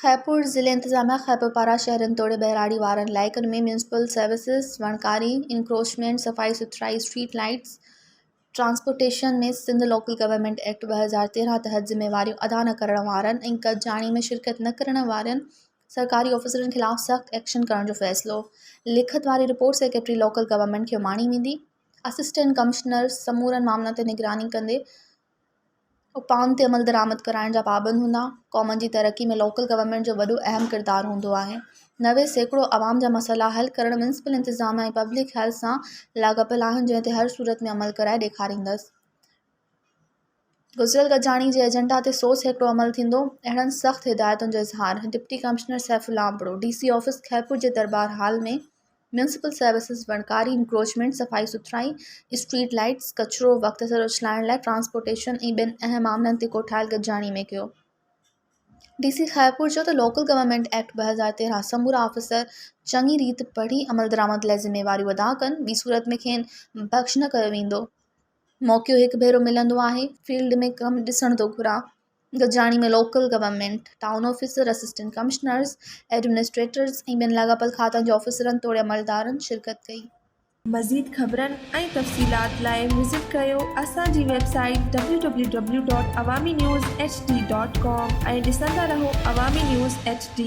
खैपुर ज़िले इंतज़ामिया खैपुर पारा शहरनि तोड़े बहिराड़ी वारनि इलाइक़नि में म्यूनिसिपल सर्विसिज़ वणकारी इंक्रोचमेंट सफ़ाई सुथराई स्ट्रीट लाइट्स ट्रांसपोर्टेशन में सिंध लोकल गवर्नमेंट एक्ट 2013 तहत ज़िम्मेवारियूं अदा न करण वारनि ऐं क़दजाणी में शिरकत न करण वारनि सरकारी ऑफिसरनि ख़िलाफ़ सख़्त एक्शन करण जो फ़ैसिलो। लिखत वारी रिपोर्ट सेक्रेटरी लोकल गवर्नमेंट खे माणी वेंदी। असिस्टेंट कमिश्नर समूरनि मामलनि ते निगरानी कंदे उपाउनि ते अमल दरामद कराइण जा पाबंद हूंदा। क़ौमनि जी तरक़ी में लोकल गवर्नमेंट जो वॾो अहम किरदारु हूंदो आहे। 90% अवाम जा मसइला हल करणु म्यूनिसिपल इंतज़ामिया ऐं पब्लिक हेल्थ सां लाॻापियल आहिनि, जंहिं ते हर सूरत में अमल कराए ॾेखारींदसि। गुज़िरियल क़दजाणी जे एजेंडा ते 100% अमल थींदो, अहिड़नि सख़्त हिदायतुनि जो इज़हार। Deputy commissioner Saifullah Abro DC office Khairpur जे दरबार हाल में म्यूनिसिपल सर्विसिज़ वणकारी इंक्रोचमेंट सफ़ाई सुथराई स्ट्रीट लाइट्स कचिरो वक़्त सां उछलाइण लाइ ट्रांसपोर्टेशन ऐं ॿिनि अहम मामलनि ते कोठायल क़दजाणी में कयो। DC खैपुर जो त लोकल गवर्नमेंट एक्ट 2013 समूरा ऑफिसर चङी रीति पढ़ी अमल दरामद लाइ ज़िम्मेवारियूं अदा कनि, ॿी सूरत में खेनि बख़्श न कयो वेंदो। मौक़ो हिकु भेरो मिलंदो आहे, फील्ड में कमु ॾिसण थो घुरां। क़दजाणी में local government town officer assistant commissioners administrators ऐं ॿिनि लाॻापियल खातनि जे ऑफिसरनि तोड़े अमलदारनि शिरकत कई। मज़ीद ख़बरनि ऐं तफ़सीलात लाइ विज़िट कयो असांजी वेबसाइट www.awamiNewsHD.com ऐं ॾिसंदा रहो अवामी न्यूज़ HD।